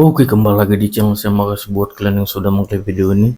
Oke, kembali lagi di channel saya. Makasih buat kalian yang sudah mengklik video ini.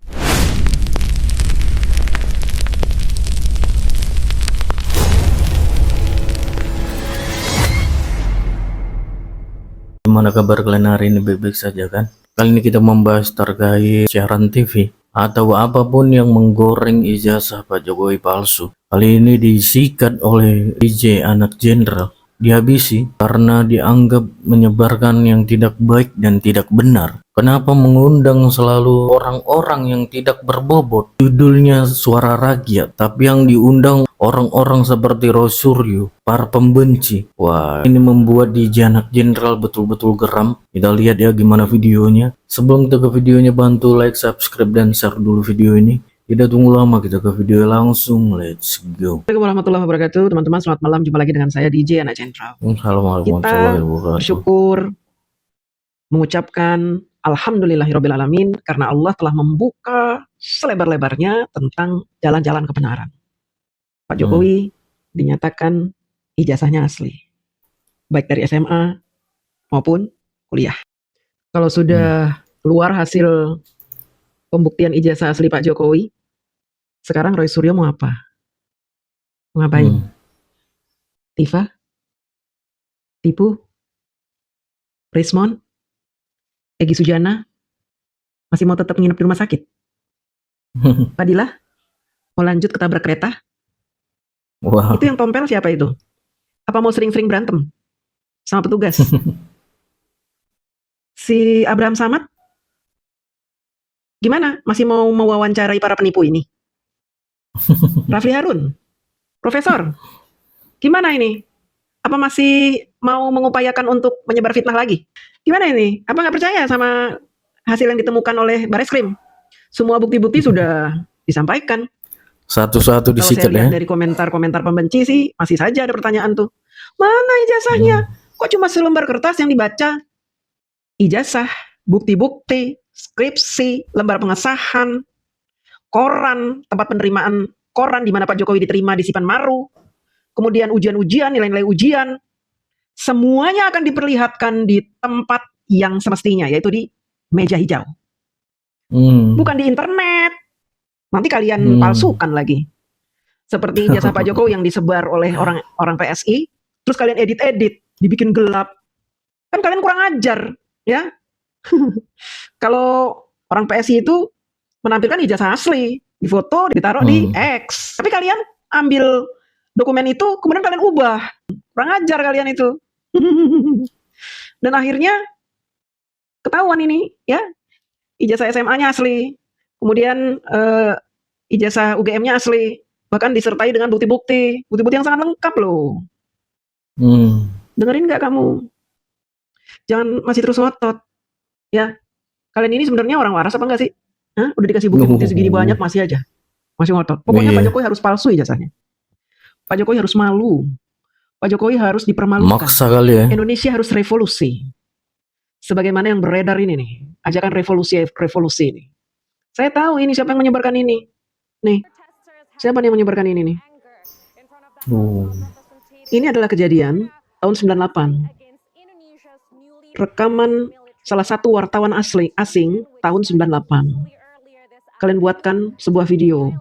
Gimana kabar kalian hari ini? Baik-baik saja kan? Kali ini kita membahas terkait siaran TV atau apapun yang menggoreng ijazah Pak Jokowi palsu. Kali ini disikat oleh DJ anak jenderal, dihabisi karena dianggap menyebarkan yang tidak baik dan tidak benar. Kenapa mengundang selalu orang-orang yang tidak berbobot? Judulnya Suara Rakyat, tapi yang diundang orang-orang seperti Rosuryo, para pembenci. Wah, ini membuat DJ anak jenderal betul-betul geram. Kita lihat ya gimana videonya. Sebelum kita ke videonya, bantu like, subscribe, dan share dulu video ini. Tidak tunggu lama, kita ke video langsung. Let's go. Assalamualaikum warahmatullahi wabarakatuh. Teman-teman, selamat malam. Jumpa lagi dengan saya DJ anak jenderal. Assalamualaikum Kita warahmatullahi wabarakatuh. bersyukur mengucapkan alhamdulillahirobbilalamin karena Allah telah membuka selebar-lebarnya tentang jalan-jalan kebenaran. Pak Jokowi dinyatakan ijazahnya asli, baik dari SMA maupun kuliah. Kalau sudah keluar hasil pembuktian ijazah asli Pak Jokowi, sekarang Roy Suryo mau apa? Mau ngapain? Tifa? Tipu? Rismon? Egy Sujana? Masih mau tetap nginep di rumah sakit? Fadilah? Mau lanjut ketabrak kereta? Wah, Itu yang tompel siapa itu? Apa mau sering-sering berantem sama petugas? Si Abraham Samad? Gimana? Masih mau mewawancarai para penipu ini? Rafli Harun? Profesor? Gimana ini? Apa masih mau mengupayakan untuk menyebar fitnah lagi? Gimana ini? Apa nggak percaya sama hasil yang ditemukan oleh Bareskrim? Semua bukti-bukti sudah disampaikan. satu-satu Kalau saya disikat lihat ya. dari komentar-komentar pembenci sih, masih saja ada pertanyaan tuh. Mana ijazahnya? Kok cuma selembar kertas yang dibaca? Ijazah, bukti-bukti, skripsi, lembar pengesahan, koran, tempat penerimaan koran di mana Pak Jokowi diterima di Sipan Maru, kemudian ujian-ujian, nilai-nilai ujian, semuanya akan diperlihatkan di tempat yang semestinya, yaitu di meja hijau. Bukan di internet. Nanti kalian palsukan lagi. Seperti ijazah Pak Jokowi yang disebar oleh orang PSI, terus kalian edit-edit, dibikin gelap. Kan kalian kurang ajar, ya. Kalau orang PSI itu menampilkan ijazah asli, difoto, ditaruh di X. Tapi kalian ambil dokumen itu, kemudian kalian ubah. Kurang ajar kalian itu. Dan akhirnya ketahuan ini, ya. Ijazah SMA-nya asli. Kemudian ijazah UGM-nya asli. Bahkan disertai dengan bukti-bukti. Bukti-bukti yang sangat lengkap loh. Dengerin nggak kamu? Jangan masih terus ngotot. Ya, kalian ini sebenarnya orang waras apa enggak sih? Hah? Udah dikasih bukti-bukti segini banyak masih aja. Masih ngotot. Pokoknya Pak Jokowi harus palsu ijazahnya. Pak Jokowi harus malu. Pak Jokowi harus dipermalukan. Maksa kali ya. Indonesia harus revolusi. Sebagaimana yang beredar ini nih. Ajakan revolusi ini. Saya tahu ini siapa yang menyebarkan ini. Nih. Siapa nih yang menyebarkan ini nih? Ini adalah kejadian tahun 98. Rekaman salah satu wartawan asing tahun 98. Kalian buatkan sebuah video.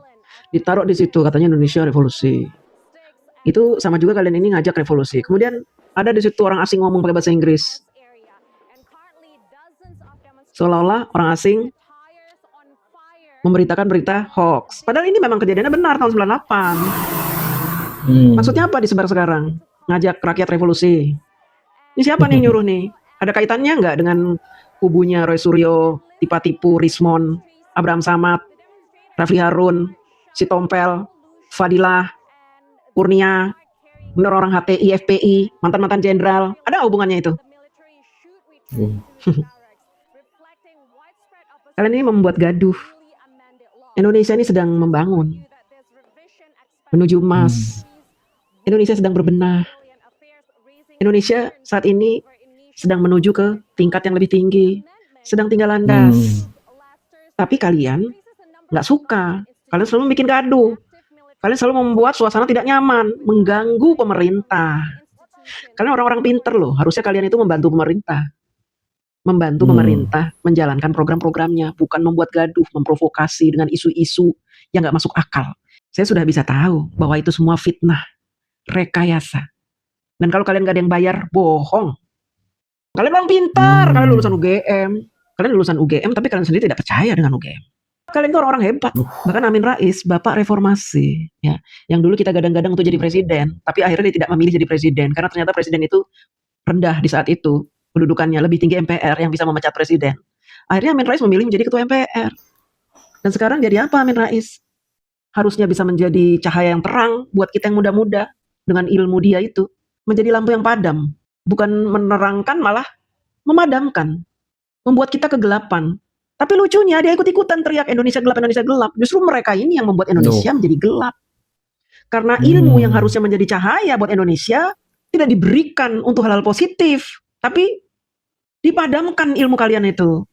Ditaruh di situ katanya Indonesia revolusi. Itu sama juga kalian ini ngajak revolusi. Kemudian ada di situ orang asing ngomong pakai bahasa Inggris. Seolah-olah orang asing memberitakan berita hoax. Padahal ini memang kejadiannya benar tahun 98. Maksudnya apa disebar sekarang? Ngajak rakyat revolusi. Ini siapa nih yang nyuruh nih? Ada kaitannya nggak dengan kubunya Roy Suryo, tipu Rismon, Abraham Samad, Rafli Harun, si Tompel, Fadilah, Kurnia, bener orang HTI, FPI, mantan-mantan jenderal. Ada hubungannya itu? Kalian ini membuat gaduh. Indonesia ini sedang membangun menuju emas. Indonesia sedang berbenah. Indonesia saat ini sedang menuju ke tingkat yang lebih tinggi. Sedang tinggal landas. Tapi kalian nggak suka. Kalian selalu bikin gaduh. Kalian selalu membuat suasana tidak nyaman. Mengganggu pemerintah. Kalian orang-orang pinter loh. Harusnya kalian itu membantu pemerintah. membantu Hmm. pemerintah menjalankan program-programnya, bukan membuat gaduh, memprovokasi dengan isu-isu yang nggak masuk akal. Saya sudah bisa tahu bahwa itu semua fitnah, rekayasa. Dan kalau kalian nggak ada yang bayar, bohong. Kalian orang pintar, kalian lulusan UGM. Kalian lulusan UGM, tapi kalian sendiri tidak percaya dengan UGM. Kalian itu orang-orang hebat. Bahkan Amin Rais, Bapak reformasi, ya, yang dulu kita gadang-gadang untuk jadi presiden, tapi akhirnya dia tidak memilih jadi presiden karena ternyata presiden itu rendah di saat itu kedudukannya, lebih tinggi MPR yang bisa memecat presiden. Akhirnya Amin Rais memilih menjadi ketua MPR. Dan sekarang jadi apa Amin Rais? Harusnya bisa menjadi cahaya yang terang buat kita yang muda-muda dengan ilmu dia itu, menjadi lampu yang padam, bukan menerangkan malah memadamkan, membuat kita kegelapan. Tapi lucunya dia ikut-ikutan teriak Indonesia gelap, Indonesia gelap. Justru mereka ini yang membuat Indonesia menjadi gelap. Karena ilmu yang harusnya menjadi cahaya buat Indonesia tidak diberikan untuk hal-hal positif, tapi dipadamkan ilmu kalian itu.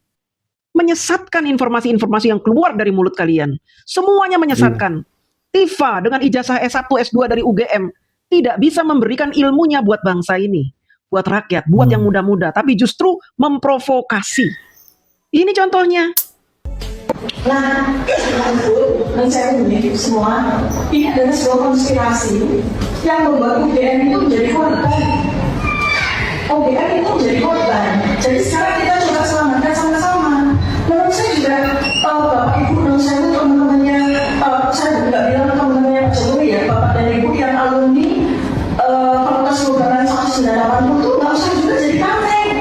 Menyesatkan informasi-informasi yang keluar dari mulut kalian. Semuanya menyesatkan. Tifa dengan ijazah S1, S2 dari UGM tidak bisa memberikan ilmunya buat bangsa ini, buat rakyat, buat yang muda-muda, tapi justru memprovokasi. Ini contohnya. Nah, mencari semua ini adalah sebuah konspirasi yang membuat UGM itu menjadi korban. UGM itu menjadi korban. Jadi sekarang kita coba selamatkan sama-sama. Menurut saya juga Bapak Ibu dan saya teman-temannya, saya nggak bilang teman-temannya Pak Jokowi ya, Bapak dan Ibu yang alumni Fakultas Kedokteran 1980 itu nggak usah juga jadi tameng.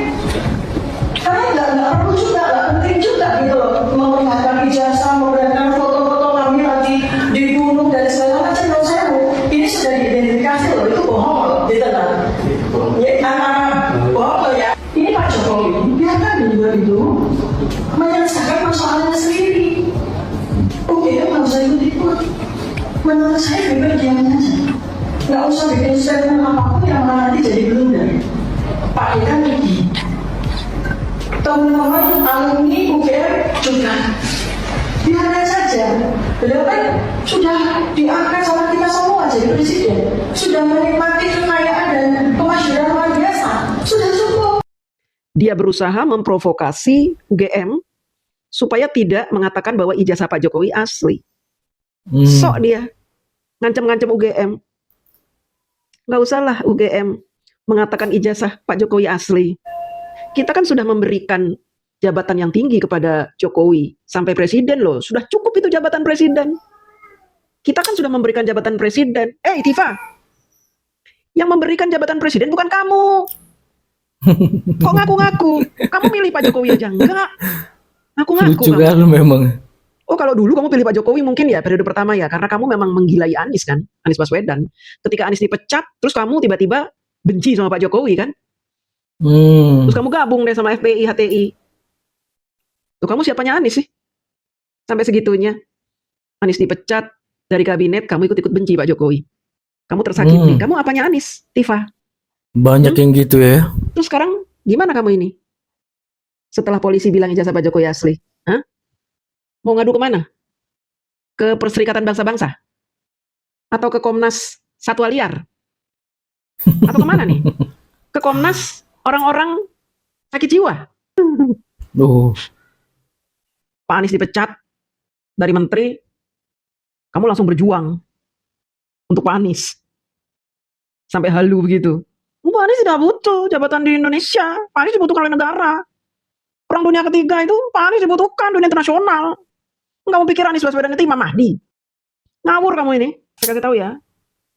Karena nggak perlu juga, nggak penting juga gitu loh, memperlihatkan ijazah, memperlihatkan foto-foto kami lagi dibunuh dan segala macam. Menurut saya ini sudah diidentifikasi loh, itu bohong loh, gitu kan? Ya, anak-anak bohong loh ya. Ini Pak Jokowi, biarkan juga itu menyelesaikan persoalannya sendiri. Oke, nggak usah ikut-ikut. Menurut saya bebas diam saja. Nggak usah bikin statement apapun yang nanti jadi blunder. Pak kita rugi. Teman-teman alumni UGM juga biarkan saja. Beliau kan sudah diangkat sama kita semua jadi presiden, sudah menikmati kekayaan dan kemasyhuran luar biasa, sudah cukup. Dia berusaha memprovokasi UGM supaya tidak mengatakan bahwa ijazah Pak Jokowi asli. Sok dia ngancam-ngancam UGM. Nggak usahlah UGM mengatakan ijazah Pak Jokowi asli. Kita kan sudah memberikan jabatan yang tinggi kepada Jokowi sampai presiden loh. Sudah cukup itu jabatan presiden. Kita kan sudah memberikan jabatan presiden. Tifa, yang memberikan jabatan presiden bukan kamu. Kok ngaku-ngaku? Kamu milih Pak Jokowi aja enggak? Ngaku-ngaku Lucu kan memang. Oh, kalau dulu kamu pilih Pak Jokowi mungkin ya periode pertama ya, karena kamu memang menggilai Anies kan, Anies Baswedan. Ketika Anies dipecat, terus kamu tiba-tiba benci sama Pak Jokowi kan? Terus kamu gabung deh sama FPI, HTI. Tuh kamu siapanya Anies sih? Sampai segitunya. Anies dipecat dari kabinet, kamu ikut-ikut benci Pak Jokowi. Kamu tersakiti. Kamu apanya Anies, Tifa? Banyak yang gitu ya. Terus sekarang gimana kamu ini? Setelah polisi bilang ijazah Pak Jokowi asli. Hah? Mau ngadu kemana? Ke Perserikatan Bangsa-Bangsa? Atau ke Komnas Satwa Liar? Atau kemana nih? Ke Komnas orang-orang sakit jiwa? Pak Anies dipecat dari menteri, kamu langsung berjuang untuk Pak Anies. Sampai halu begitu. Pak Anies tidak butuh jabatan di Indonesia. Pak Anies dibutuhkan oleh negara. Perang dunia ketiga itu Pak Anies dibutuhkan dunia internasional. Kamu pikir Anies Baswedan itu Imam Mahdi? Ngawur kamu ini. Saya kasih tahu ya.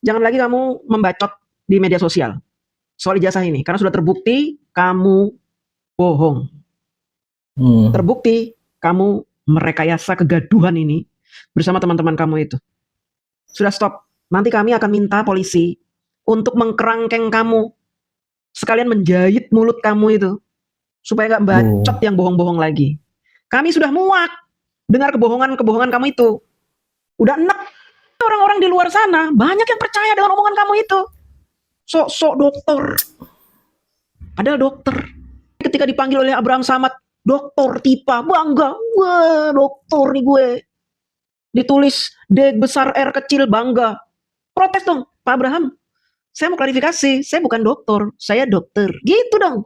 Jangan lagi kamu membacot di media sosial soal ijazah ini. Karena sudah terbukti kamu bohong. Terbukti kamu merekayasa kegaduhan ini bersama teman-teman kamu itu. Sudah stop. Nanti kami akan minta polisi untuk mengkerangkeng kamu. Sekalian menjahit mulut kamu itu. Supaya gak bacot yang bohong-bohong lagi. Kami sudah muak dengar kebohongan-kebohongan kamu itu. Udah enek. Orang-orang di luar sana banyak yang percaya dengan omongan kamu itu. Sok-sok dokter. Padahal dokter. Ketika dipanggil oleh Abraham Samad, dokter Tifa, bangga. Wah, dokter nih gue. Ditulis D besar R kecil, bangga. Protes dong, Pak Abraham. Saya mau klarifikasi, saya bukan dokter, saya dokter. Gitu dong.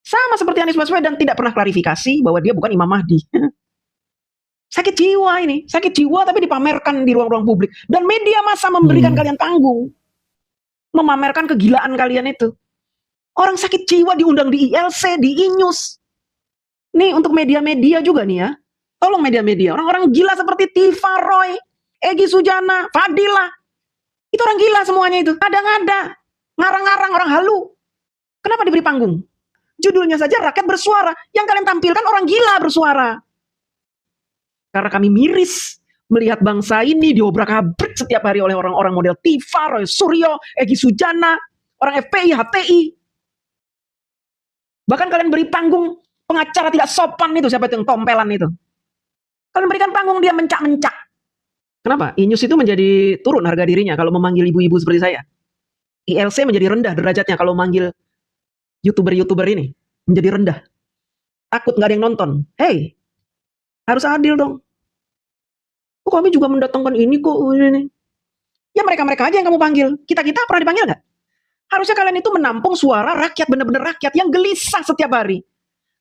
Sama seperti Anies Baswedan tidak pernah klarifikasi bahwa dia bukan Imam Mahdi. Sakit jiwa ini, sakit jiwa tapi dipamerkan di ruang-ruang publik. Dan media massa memberikan kalian panggung. Memamerkan kegilaan kalian itu. Orang sakit jiwa diundang di ILC, di INews. Nih untuk media-media juga nih ya. Tolong media-media, orang-orang gila seperti Tifa Roy, Egy Sujana, Fadila. Itu orang gila semuanya itu. Ngada-ngada, ngarang-ngarang, orang halu. Kenapa diberi panggung? Judulnya saja rakyat bersuara. Yang kalian tampilkan orang gila bersuara. Karena kami miris melihat bangsa ini diobrak-abrik setiap hari oleh orang-orang model Tifa, Roy Suryo, Egy Sujana, orang FPI, HTI. Bahkan kalian beri panggung pengacara tidak sopan itu, siapa itu yang tompelan itu. Kalian berikan panggung dia mencak-mencak. Kenapa? INews itu menjadi turun harga dirinya kalau memanggil ibu-ibu seperti saya. ILC menjadi rendah derajatnya kalau memanggil YouTuber-YouTuber ini. Menjadi rendah. Takut gak ada yang nonton. Hey, harus adil dong. Oh, kami juga mendatangkan ini kok. Ini. Ya mereka-mereka aja yang kamu panggil. Kita-kita pernah dipanggil gak? Harusnya kalian itu menampung suara rakyat, benar-benar rakyat yang gelisah setiap hari.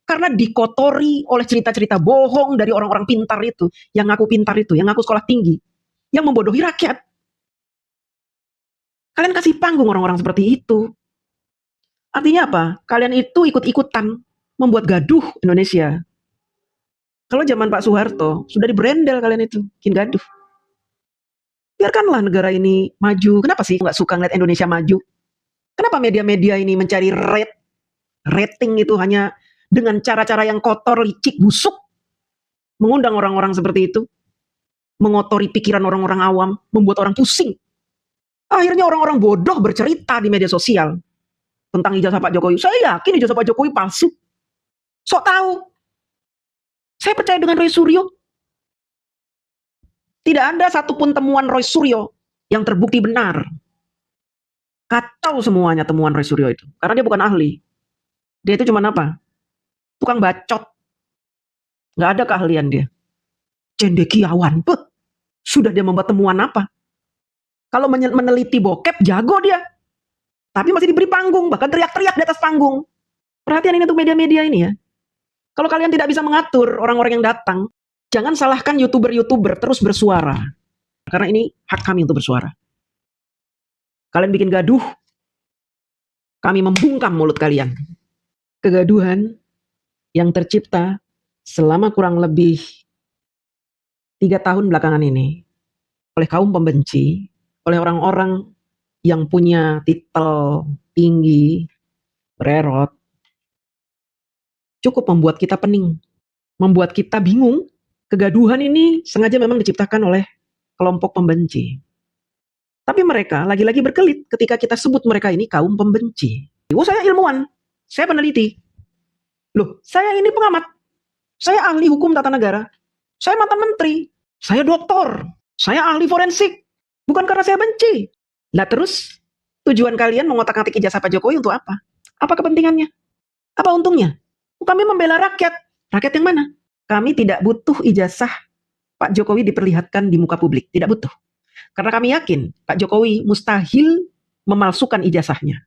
Karena dikotori oleh cerita-cerita bohong dari orang-orang pintar itu. Yang ngaku pintar itu, yang ngaku sekolah tinggi. Yang membodohi rakyat. Kalian kasih panggung orang-orang seperti itu. Artinya apa? Kalian itu ikut-ikutan membuat gaduh Indonesia. Kalau zaman Pak Soeharto, sudah diberendel kalian itu, bikin gaduh. Biarkanlah negara ini maju. Kenapa sih nggak suka ngeliat Indonesia maju? Kenapa media-media ini mencari rating itu hanya dengan cara-cara yang kotor, licik, busuk? Mengundang orang-orang seperti itu. Mengotori pikiran orang-orang awam, membuat orang pusing. Akhirnya orang-orang bodoh bercerita di media sosial tentang ijazah Pak Jokowi. Saya yakin ijazah Pak Jokowi palsu. Sok tahu. Saya percaya dengan Roy Suryo. Tidak ada satupun temuan Roy Suryo yang terbukti benar. Kacau semuanya temuan Roy Suryo itu. Karena dia bukan ahli. Dia itu cuma apa? Tukang bacot. Nggak ada keahlian dia. Cendekiawan. Sudah dia membuat temuan apa? Kalau meneliti bokep, jago dia. Tapi masih diberi panggung, bahkan teriak-teriak di atas panggung. Perhatian ini untuk media-media ini ya. Kalau kalian tidak bisa mengatur orang-orang yang datang, jangan salahkan YouTuber-YouTuber terus bersuara. Karena ini hak kami untuk bersuara. Kalian bikin gaduh, kami membungkam mulut kalian. Kegaduhan yang tercipta selama kurang lebih 3 tahun belakangan ini oleh kaum pembenci, oleh orang-orang yang punya titel tinggi, bererot, cukup membuat kita pening, membuat kita bingung. Kegaduhan ini sengaja memang diciptakan oleh kelompok pembenci. Tapi mereka lagi-lagi berkelit ketika kita sebut mereka ini kaum pembenci. Oh, saya ilmuwan, saya peneliti. Loh, saya ini pengamat. Saya ahli hukum tata negara. Saya mantan menteri. Saya doktor. Saya ahli forensik. Bukan karena saya benci. Nah terus, tujuan kalian mengotak-atik ijazah Pak Jokowi untuk apa? Apa kepentingannya? Apa untungnya? Kami membela rakyat. Rakyat yang mana? Kami tidak butuh ijazah Pak Jokowi diperlihatkan di muka publik. Tidak butuh. Karena kami yakin Pak Jokowi mustahil memalsukan ijazahnya.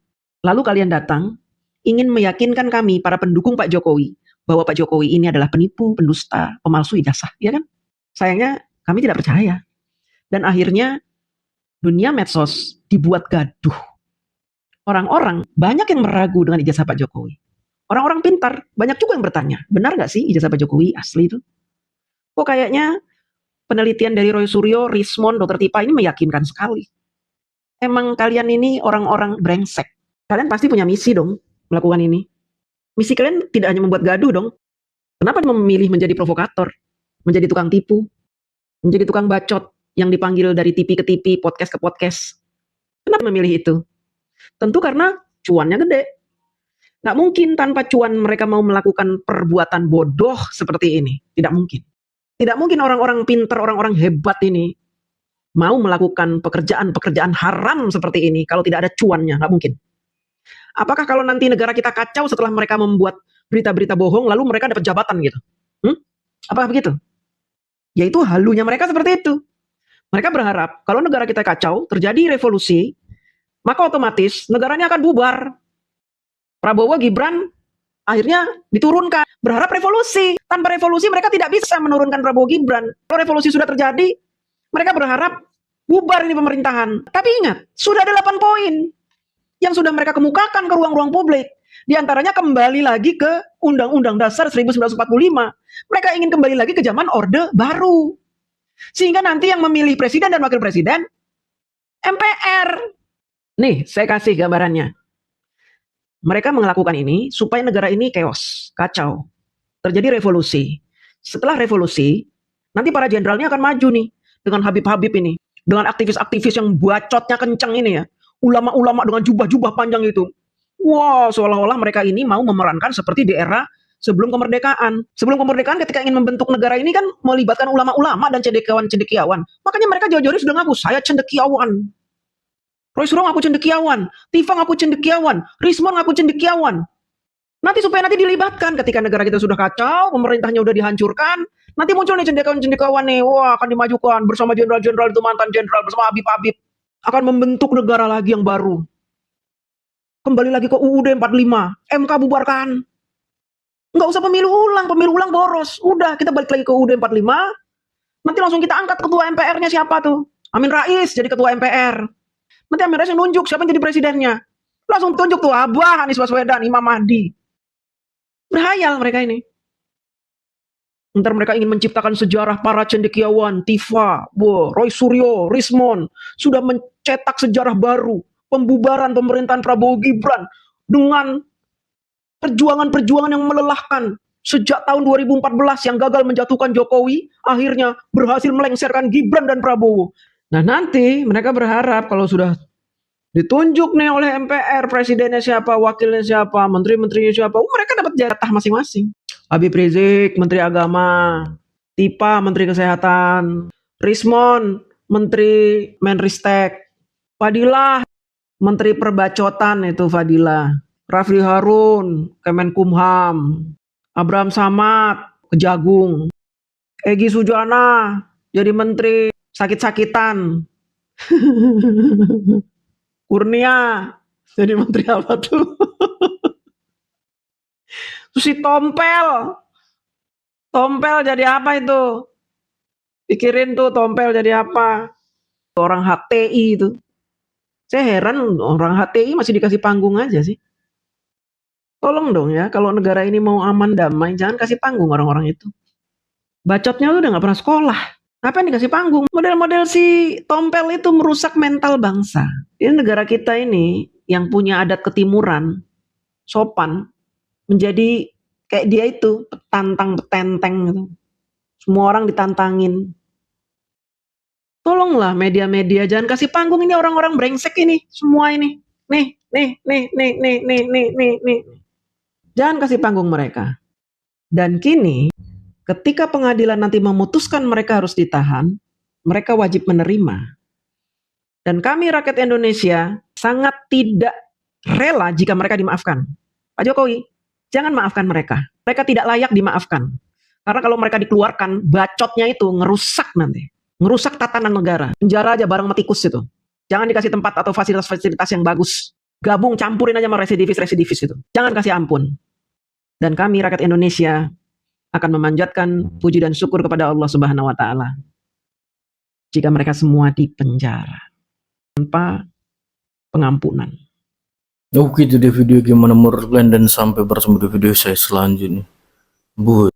Lalu kalian datang, ingin meyakinkan kami, para pendukung Pak Jokowi, bahwa Pak Jokowi ini adalah penipu, pendusta, pemalsu ijazah. Ya kan? Sayangnya kami tidak percaya. Dan akhirnya dunia medsos dibuat gaduh. Orang-orang banyak yang meragu dengan ijazah Pak Jokowi. Orang-orang pintar, banyak juga yang bertanya, benar gak sih ijazah Pak Jokowi asli itu? Kok kayaknya penelitian dari Roy Suryo, Rismond, Dr. Tipa ini meyakinkan sekali. Emang kalian ini orang-orang brengsek. Kalian pasti punya misi dong melakukan ini. Misi kalian tidak hanya membuat gaduh dong. Kenapa memilih menjadi provokator? Menjadi tukang tipu? Menjadi tukang bacot yang dipanggil dari TV ke TV, podcast ke podcast? Kenapa memilih itu? Tentu karena cuannya gede. Nggak mungkin tanpa cuan mereka mau melakukan perbuatan bodoh seperti ini. Tidak mungkin. Tidak mungkin orang-orang pintar, orang-orang hebat ini mau melakukan pekerjaan-pekerjaan haram seperti ini kalau tidak ada cuannya. Nggak mungkin. Apakah kalau nanti negara kita kacau setelah mereka membuat berita-berita bohong, lalu mereka dapat jabatan gitu? Apakah begitu? Yaitu halunya mereka seperti itu. Mereka berharap kalau negara kita kacau, terjadi revolusi, maka otomatis negaranya akan bubar. Prabowo, Gibran Akhirnya diturunkan, berharap revolusi. Tanpa revolusi mereka tidak bisa menurunkan Prabowo Gibran. Kalau revolusi sudah terjadi, mereka berharap bubar ini pemerintahan. Tapi ingat, sudah ada 8 poin yang sudah mereka kemukakan ke ruang-ruang publik. Di antaranya kembali lagi ke Undang-Undang Dasar 1945. Mereka ingin kembali lagi ke zaman Orde Baru. Sehingga nanti yang memilih presiden dan wakil presiden, MPR. Nih, saya kasih gambarannya. Mereka melakukan ini supaya negara ini chaos, kacau. Terjadi revolusi. Setelah revolusi, nanti para jenderalnya akan maju nih. Dengan Habib-Habib ini. Dengan aktivis-aktivis yang bacotnya kenceng ini ya. Ulama-ulama dengan jubah-jubah panjang itu. Wah, seolah-olah mereka ini mau memerankan seperti di era sebelum kemerdekaan. Sebelum kemerdekaan ketika ingin membentuk negara ini kan melibatkan ulama-ulama dan cendekiawan-cendekiawan. Makanya mereka jauh-jauh sudah ngaku, saya cendekiawan. Roy Suryo ngaku cendekiawan, Tifa ngaku cendekiawan, Rismon ngaku cendekiawan. Nanti supaya nanti dilibatkan ketika negara kita sudah kacau, pemerintahnya udah dihancurkan, nanti muncul nih cendekiawan-cendekiawan nih, wah akan dimajukan bersama jenderal-jenderal itu mantan jenderal bersama Habib-Habib akan membentuk negara lagi yang baru. Kembali lagi ke UUD 45, MK bubarkan. Nggak usah pemilu ulang boros. Udah kita balik lagi ke UUD 45, nanti langsung kita angkat ketua MPR-nya siapa tuh? Amin Rais jadi ketua MPR. Nanti Amin Rais yang nunjuk siapa yang jadi presidennya. Langsung tunjuk tuh Abah Anies Baswedan, Imam Mahdi. Berhayal mereka ini. Ntar mereka ingin menciptakan sejarah para cendekiawan, Tifa, Roy Suryo, Rismon. Sudah mencetak sejarah baru. Pembubaran pemerintahan Prabowo Gibran. Dengan perjuangan-perjuangan yang melelahkan. Sejak tahun 2014 yang gagal menjatuhkan Jokowi. Akhirnya berhasil melengsarkan Gibran dan Prabowo. Nah nanti mereka berharap kalau sudah ditunjuk nih oleh MPR, presidennya siapa, wakilnya siapa, menteri-menterinya siapa, mereka dapat jatah masing-masing. Habib Rizik, Menteri Agama, Tipa, Menteri Kesehatan, Rismon, Menteri Menristek, Fadilah, Menteri Perbacotan itu Fadilah, Rafli Harun, Kemenkumham, Abraham Samad, Kejagung, Egy Sujana, jadi Menteri Sakit-sakitan. Kurnia jadi menteri apa tuh? Terus si Tompel jadi apa itu? Pikirin tuh Tompel jadi apa? Orang HTI itu. Saya heran orang HTI masih dikasih panggung aja sih. Tolong dong ya, kalau negara ini mau aman damai, jangan kasih panggung orang-orang itu. Bacotnya tuh udah gak pernah sekolah. Ngapain dikasih panggung? Model-model si Tompel itu merusak mental bangsa. Ini negara kita ini yang punya adat ketimuran, sopan, menjadi kayak dia itu, petantang-petenteng gitu. Semua orang ditantangin. Tolonglah media-media jangan kasih panggung ini orang-orang brengsek ini, semua ini. Nih. Jangan kasih panggung mereka. Dan kini ketika pengadilan nanti memutuskan mereka harus ditahan, mereka wajib menerima. Dan kami rakyat Indonesia sangat tidak rela jika mereka dimaafkan. Pak Jokowi, jangan maafkan mereka. Mereka tidak layak dimaafkan. Karena kalau mereka dikeluarkan, bacotnya itu ngerusak nanti. Ngerusak tatanan negara. Penjara aja bareng metikus itu. Jangan dikasih tempat atau fasilitas-fasilitas yang bagus. Gabung, campurin aja sama residivis itu. Jangan kasih ampun. Dan kami rakyat Indonesia akan memanjatkan puji dan syukur kepada Allah Subhanahu wa taala jika mereka semua dipenjara tanpa pengampunan. Oke, itu dia video gimana menurut kalian dan sampai bertemu di video saya selanjutnya.